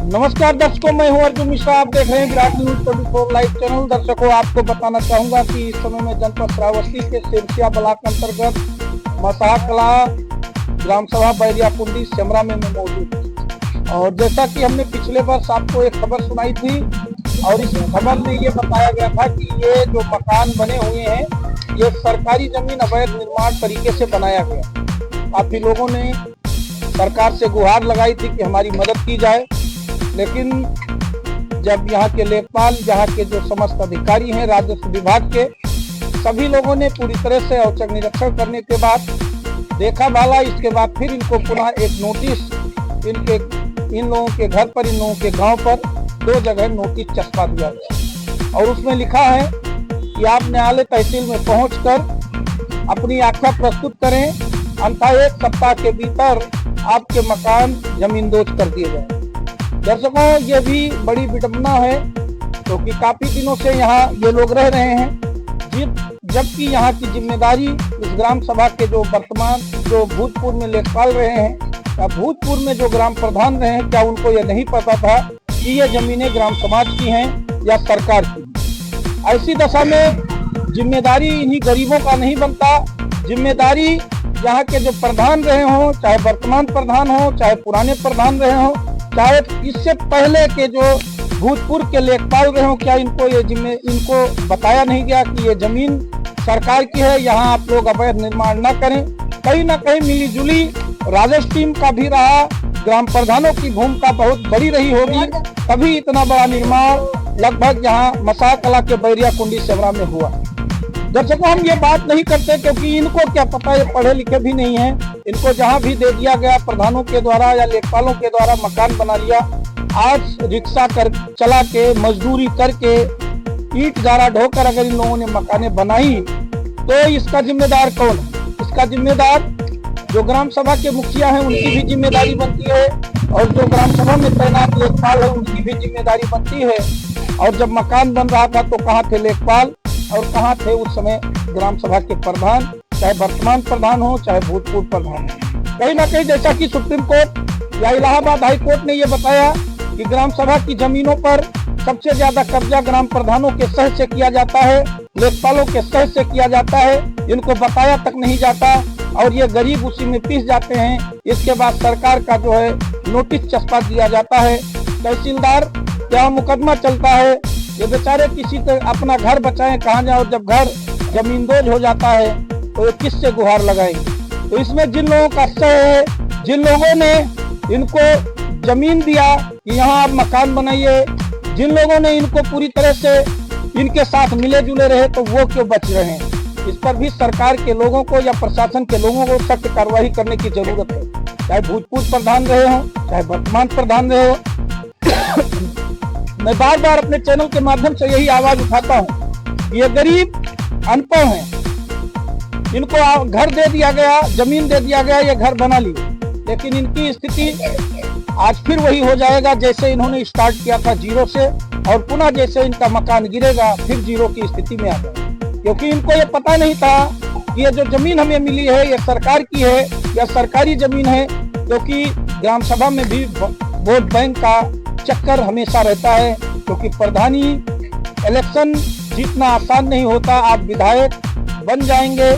नमस्कार दर्शकों, मैं हूं अर्जुन मिश्रा। आप देख रहे हैं विराट न्यूज 24 लाइव चैनल। दर्शकों, आपको बताना चाहूंगा कि इस समय में जनपद श्रावस्ती के सिरसिया ब्लॉक अंतर्गत मसाह कला ग्राम सभा बैरिया कुंडी सेमरा में मैं मौजूद हूं। और जैसा कि हमने पिछले वर्ष आपको एक खबर सुनाई थी और इस खबर में ये बताया गया था कि ये जो मकान बने हुए हैं ये सरकारी जमीन अवैध निर्माण तरीके से बनाया गया। काफी लोगों ने सरकार से गुहार लगाई थी कि हमारी मदद की जाए, लेकिन जब यहाँ के लेखपाल, यहाँ के जो समस्त अधिकारी हैं राजस्व विभाग के, सभी लोगों ने पूरी तरह से औचक निरीक्षण करने के बाद देखा भाला, इसके बाद फिर इनको पुनः एक नोटिस इन लोगों के घर पर, इन लोगों के गांव पर 2 जगह नोटिस चस्पा दिया गया। और उसमें लिखा है कि आप न्यायालय तहसील में पहुंचकर अपनी आख्या प्रस्तुत करें, अन्यथा 1 सप्ताह के भीतर आपके मकान जमींदोज कर दिए जाए। दर्शकों, ये भी बड़ी विडंबना है क्योंकि काफी दिनों से यहाँ ये लोग रह रहे हैं, जबकि यहाँ की जिम्मेदारी इस ग्राम सभा के जो वर्तमान जो भूतपूर्व में लेखपाल रहे हैं या भूतपूर्व में जो ग्राम प्रधान रहे हैं, क्या उनको ये नहीं पता था कि ये जमीनें ग्राम समाज की हैं या सरकार की? ऐसी दशा में जिम्मेदारी इन्हीं गरीबों का नहीं बनता। जिम्मेदारी यहाँ के जो प्रधान रहे हों, चाहे वर्तमान प्रधान हो, चाहे पुराने प्रधान रहे हों, चाहे इससे पहले के जो भूतपूर्व के लेखपाल रहे हो, क्या इनको बताया नहीं गया कि ये जमीन सरकार की है, यहाँ आप लोग अवैध निर्माण न करें? कहीं ना कहीं मिली जुली राजस्व टीम का भी रहा, ग्राम प्रधानों की भूमिका बहुत बड़ी रही होगी, तभी इतना बड़ा निर्माण लगभग यहाँ मसाह कला के बैरिया कुंडी सेमरा में हुआ। दर्शकों, हम ये बात नहीं करते क्योंकि इनको क्या पता, ये पढ़े लिखे भी नहीं है। इनको जहाँ भी दे दिया गया प्रधानों के द्वारा या लेखपालों के द्वारा मकान बना लिया। आज रिक्शा चला के, मजदूरी करके, ईंट गारा ढोकर अगर इन लोगों ने मकानें बनाई तो इसका जिम्मेदार कौन है? इसका जिम्मेदार जो ग्राम सभा के मुखिया हैं उनकी भी जिम्मेदारी बनती है, और जो ग्राम सभा में तैनात लेखपाल है उनकी भी जिम्मेदारी बनती है। और जब मकान बन रहा था तो कहाँ थे लेखपाल और कहाँ थे उस समय ग्राम सभा के प्रधान, चाहे वर्तमान प्रधान हो चाहे भूतपूर्व प्रधान हो? कहीं ना कहीं जैसा कि सुप्रीम कोर्ट या इलाहाबाद हाई कोर्ट ने यह बताया कि ग्राम सभा की जमीनों पर सबसे ज्यादा कब्जा ग्राम प्रधानों के सह से किया जाता है, लेखपालों के सह से किया जाता है, इनको बताया तक नहीं जाता और ये गरीब उसी में पिस जाते हैं। इसके बाद सरकार का जो है नोटिस चस्पा दिया जाता है, तहसीलदार क्या मुकदमा चलता है, ये बेचारे किसी को अपना घर बचाएं कहाँ जाए, और जब घर जमींदोज हो जाता है तो ये किससे गुहार लगाएंगे? तो इसमें जिन लोगों का सह है, जिन लोगों ने इनको जमीन दिया कि यहाँ आप मकान बनाइए, जिन लोगों ने इनको पूरी तरह से इनके साथ मिले जुले रहे, तो वो क्यों बच रहे हैं? इस पर भी सरकार के लोगों को या प्रशासन के लोगों को सख्त कार्रवाई करने की जरूरत है, चाहे भूतपूर्व प्रधान रहे हो चाहे वर्तमान प्रधान रहे हो। मैं बार बार अपने चैनल के माध्यम से यही आवाज उठाता हूँ, ये गरीब अनपढ़ हैं, इनको घर दे दिया गया, जमीन दे दिया गया, ये घर बना लिए, लेकिन इनकी स्थिति आज फिर वही हो जाएगा जैसे इन्होंने स्टार्ट किया था 0 से, और पुनः जैसे इनका मकान गिरेगा फिर 0 की स्थिति में आ जाएगा। क्योंकि इनको ये पता नहीं था कि ये जो जमीन हमें मिली है ये सरकार की है या सरकारी जमीन है, क्योंकि ग्राम सभा में भी वोट बैंक का चक्कर हमेशा रहता है, क्योंकि प्रधानी इलेक्शन जीतना आसान नहीं होता। आप विधायक बन जाएंगे,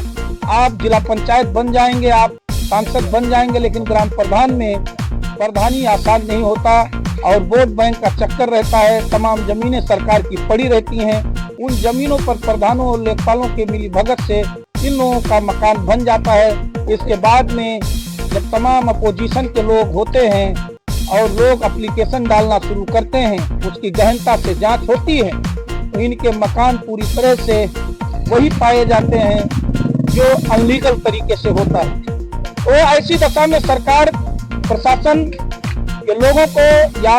आप जिला पंचायत बन जाएंगे, आप सांसद बन जाएंगे, लेकिन ग्राम प्रधान में प्रधानी आसान नहीं होता और वोट बैंक का चक्कर रहता है। तमाम जमीनें सरकार की पड़ी रहती हैं, उन जमीनों पर प्रधानों और लेखपालों के मिली भगत से इन लोगों का मकान बन जाता है। इसके बाद में जब तमाम अपोजिशन के लोग होते हैं और लोग एप्लीकेशन डालना शुरू करते हैं, उसकी गहनता से जांच होती है, तो इनके मकान पूरी तरह से वही पाए जाते हैं जो अनलीगल तरीके से होता है। तो ऐसी दशा में सरकार प्रशासन के लोगों को या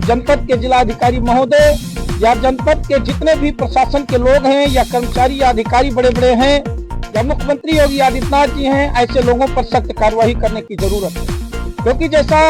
जनपद के जिलाधिकारी महोदय या जनपद के जितने भी प्रशासन के लोग हैं या कर्मचारी या अधिकारी बड़े बड़े हैं या मुख्यमंत्री योगी आदित्यनाथ जी हैं, ऐसे लोगों पर सख्त कार्रवाई करने की जरूरत है। क्योंकि जैसा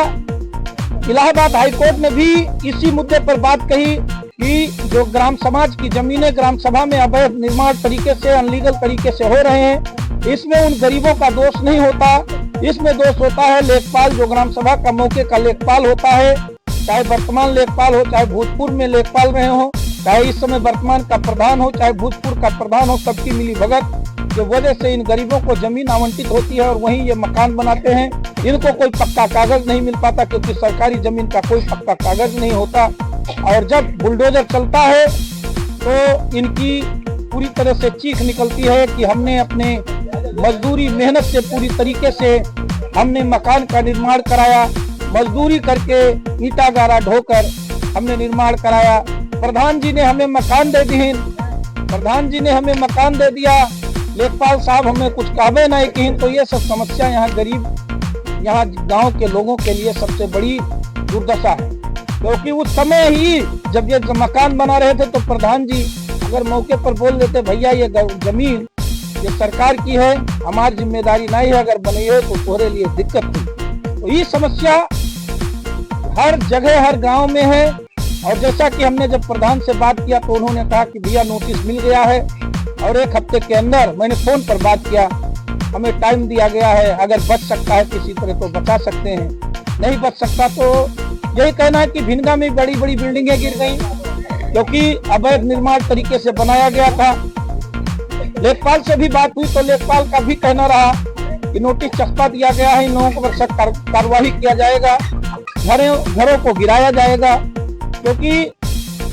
इलाहाबाद हाई कोर्ट ने भी इसी मुद्दे पर बात कही कि जो ग्राम समाज की जमीनें ग्राम सभा में अवैध निर्माण तरीके से, अनलीगल तरीके से हो रहे हैं, इसमें उन गरीबों का दोष नहीं होता, इसमें दोष होता है लेखपाल, जो ग्राम सभा का मौके का लेखपाल होता है, चाहे वर्तमान लेखपाल हो, चाहे भूतपूर्व में लेखपाल रहे हो, चाहे इस समय वर्तमान का प्रधान हो, चाहे भूतपूर्व का प्रधान हो, सबकी मिली भगत की वजह से इन गरीबों को जमीन आवंटित होती है और वहीं ये मकान बनाते हैं। इनको कोई पक्का कागज नहीं मिल पाता क्योंकि सरकारी जमीन का कोई पक्का कागज नहीं होता। और जब बुलडोजर चलता है तो इनकी पूरी तरह से चीख निकलती है कि हमने अपने मजदूरी मेहनत से पूरी तरीके से हमने मकान का निर्माण कराया, मजदूरी करके ईटा गारा ढोकर हमने निर्माण कराया। प्रधान जी ने हमें मकान दे दिए, प्रधान जी ने हमें मकान दे दिया, लेखपाल साहब हमें कुछ कहबे नहीं की। तो ये सब समस्या यहाँ गरीब, यहाँ गांव के लोगों के लिए सबसे बड़ी दुर्दशा है। क्योंकि उस समय ही जब ये मकान बना रहे थे तो प्रधान जी अगर मौके पर बोल देते भैया ये जमीन ये सरकार की है, हमारी जिम्मेदारी नहीं है, अगर बनी हो तो तुम्हारे लिए दिक्कत थी। तो ये समस्या हर जगह हर गांव में है। और जैसा कि हमने जब प्रधान से बात किया तो उन्होंने कहा कि भैया नोटिस मिल गया है और 1 हफ्ते के अंदर, मैंने फोन पर बात किया, हमें टाइम दिया गया है, अगर बच सकता है किसी तरह तो बचा सकते हैं, नहीं बच सकता तो यही कहना है कि भिनगा में बड़ी बड़ी बिल्डिंगें गिर गई क्योंकि अवैध निर्माण तरीके से बनाया गया था। लेखपाल से भी बात हुई तो लेखपाल का भी कहना रहा कि नोटिस चस्पा दिया गया है, इन लोगों पर सख्त कार्रवाई किया जाएगा, घरों को गिराया जाएगा। क्योंकि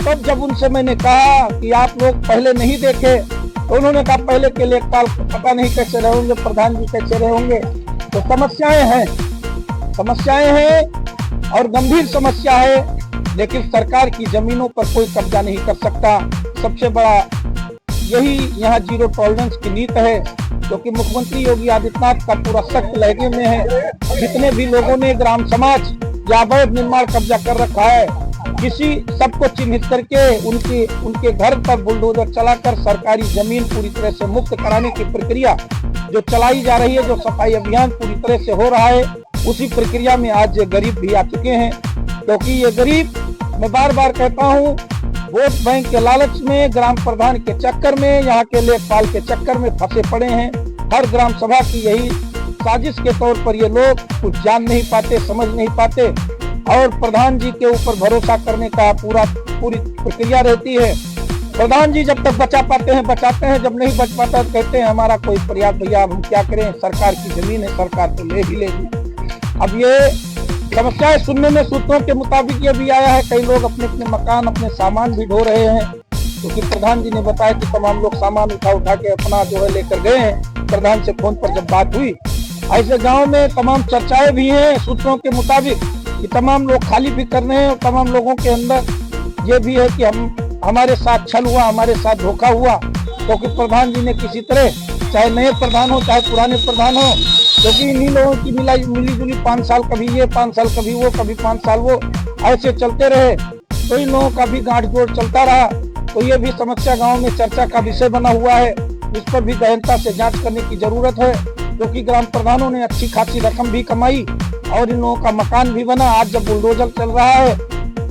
तब जब उनसे मैंने कहा कि आप लोग पहले नहीं देखे तो उन्होंने कहा पहले के लेखपाल पता नहीं कैसे रहेंगे, प्रधान जी कैसे रहेंगे। तो समस्याएं हैं और गंभीर समस्या है, लेकिन सरकार की जमीनों पर कोई कब्जा नहीं कर सकता। सबसे बड़ा यही यहाँ जीरो टॉलरेंस की नीति है, क्योंकि मुख्यमंत्री योगी आदित्यनाथ का पूरा सख्त लहजे में है। जितने भी लोगों ने ग्राम समाज या अवैध निर्माण कब्जा कर रखा है, किसी सबको चिन्हित करके उनके घर पर बुलडोजर चलाकर सरकारी जमीन पूरी तरह से मुक्त कराने की प्रक्रिया जो चलाई जा रही है, जो सफाई अभियान पूरी तरह से हो रहा है, उसी प्रक्रिया में आज ये गरीब भी आ चुके हैं। क्योंकि ये गरीब, मैं बार बार कहता हूँ, वोट बैंक के लालच में, ग्राम प्रधान के चक्कर में, यहाँ के लेखपाल के चक्कर में फंसे पड़े हैं। हर ग्राम सभा की यही साजिश के तौर पर ये लोग कुछ जान नहीं पाते, समझ नहीं पाते और प्रधान जी के ऊपर भरोसा करने का पूरी प्रक्रिया रहती है। प्रधान जी जब तक बचा पाते हैं बचाते हैं, जब नहीं बच पाता तो कहते हैं हमारा कोई प्रयास, भैया हम क्या करें, सरकार की जमीन है, सरकार तो ले ही लेगी। अब ये समस्याएं सुनने में सूत्रों के मुताबिक ये भी आया है, कई लोग अपने अपने मकान, अपने सामान भी ढो रहे हैं, क्योंकि प्रधान जी ने बताया कि तमाम लोग सामान उठा के अपना जो है लेकर गए हैं। प्रधान से फोन पर जब बात हुई, ऐसे गांव में तमाम चर्चाएं भी हैं सूत्रों के मुताबिक कि तमाम लोग खाली भी कर रहे हैं और तमाम लोगों के अंदर ये भी है कि हमारे साथ छल हुआ, हमारे साथ धोखा हुआ। क्योंकि प्रधान जी ने किसी तरह, चाहे नए प्रधान हो चाहे पुराने प्रधान हो, क्योंकि इन्हीं लोगों की मिली जुली 5 साल कभी ये, 5 साल कभी वो, कभी 5 साल वो, ऐसे चलते रहे तो इन लोगों का भी गांठ जोड़ चलता रहा। तो ये भी समस्या गांव में चर्चा का विषय बना हुआ है, इस पर भी गहनता से जांच करने की जरूरत है। क्योंकि ग्राम प्रधानों ने अच्छी खासी रकम भी कमाई और इन लोगों का मकान भी बना। आज जब बुलडोजर चल रहा है,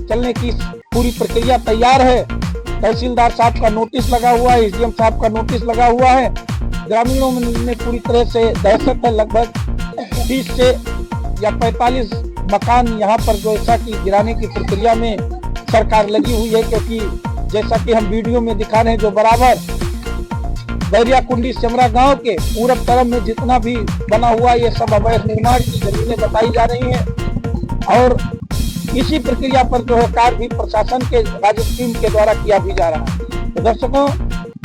चलने की पूरी प्रक्रिया तैयार है, तहसीलदार साहब का नोटिस लगा हुआ है, एसडीएम साहब का नोटिस लगा हुआ है, ग्रामीणों में पूरी तरह से दहशत है। लगभग 30 से या 45 मकान यहाँ पर जो ऐसा की गिराने की प्रक्रिया में सरकार लगी हुई है। क्योंकि जैसा कि हम वीडियो में दिखा रहे हैं, जो बराबर बैरिया कुंडी सिमरा गांव के पूरब तरफ में जितना भी बना हुआ, ये सब अवैध निर्माण की जमीनें बताई जा रही हैं। और इसी प्रक्रिया पर जो है कार्य भी प्रशासन के राजस्व टीम के द्वारा किया भी जा रहा है। तो दर्शकों,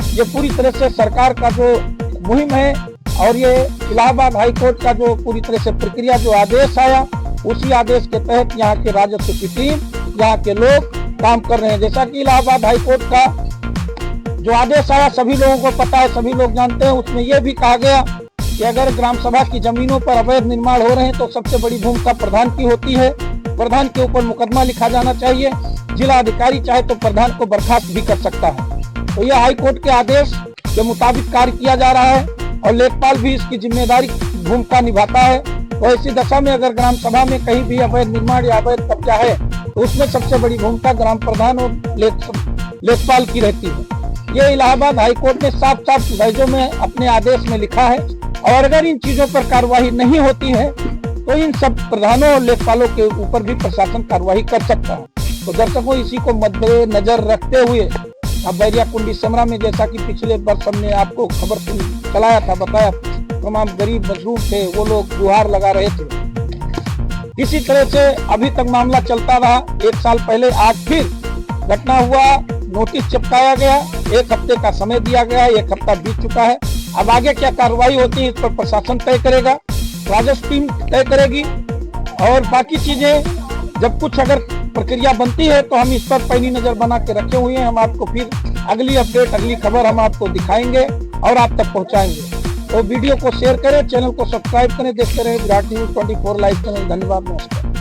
ये पूरी तरह से सरकार का जो मुहिम है और ये इलाहाबाद हाईकोर्ट का जो पूरी तरह से प्रक्रिया जो आदेश आया, उसी आदेश के तहत यहाँ के राजस्व की टीम, यहाँ के लोग काम कर रहे हैं। जैसा कि इलाहाबाद हाईकोर्ट का जो आदेश आया सभी लोगों को पता है, सभी लोग जानते हैं, उसमें यह भी कहा गया कि अगर ग्राम सभा की जमीनों पर अवैध निर्माण हो रहे हैं तो सबसे बड़ी भूमिका प्रधान की होती है। प्रधान के ऊपर मुकदमा लिखा जाना चाहिए, जिला अधिकारी चाहे तो प्रधान को बर्खास्त भी कर सकता है। तो यह हाईकोर्ट के आदेश के मुताबिक कार्य किया जा रहा है और लेखपाल भी इसकी जिम्मेदारी भूमिका निभाता है। तो ऐसी दशा में अगर ग्राम सभा में कहीं भी अवैध निर्माण या अवैध कब्जा है तो उसमें सबसे बड़ी भूमिका ग्राम प्रधान और लेखपाल की रहती है। ये इलाहाबाद हाईकोर्ट ने साफ लफ्जों में अपने आदेश में लिखा है। और अगर इन चीजों पर कार्रवाई नहीं होती है तो इन सब प्रधानों और लेखपालों के ऊपर भी प्रशासन कार्रवाई कर सकता है। तो दर्शकों, इसी को मद्देनजर रखते हुए अब बैरिया कुंडी समरा में, जैसा कि पिछले वर्ष हमने आपको खबर चलाया था, बताया, तमाम गरीब मजदूर थे, वो लोग गुहार लगा रहे थे। इसी तरह से अभी तक मामला चलता रहा। 1 साल पहले आज फिर घटना हुआ, नोटिस चिपकाया गया, 1 हफ्ते का समय दिया गया, 1 हफ्ता बीत चुका है। अब आगे क्या कार्रवाई होती है इस पर प्रशासन तय करेगा, राजस्व टीम तय करेगी, और बाकी चीजें जब कुछ अगर प्रक्रिया बनती है तो हम इस पर पैनी नजर बना के रखे हुए हैं। हम आपको फिर अगली अपडेट, अगली खबर हम आपको दिखाएंगे और आप तक पहुंचाएंगे। तो वीडियो को शेयर करें, चैनल को सब्सक्राइब करें, देखते रहे विराट न्यूज 24 लाइव चैनल। धन्यवाद, नमस्कार।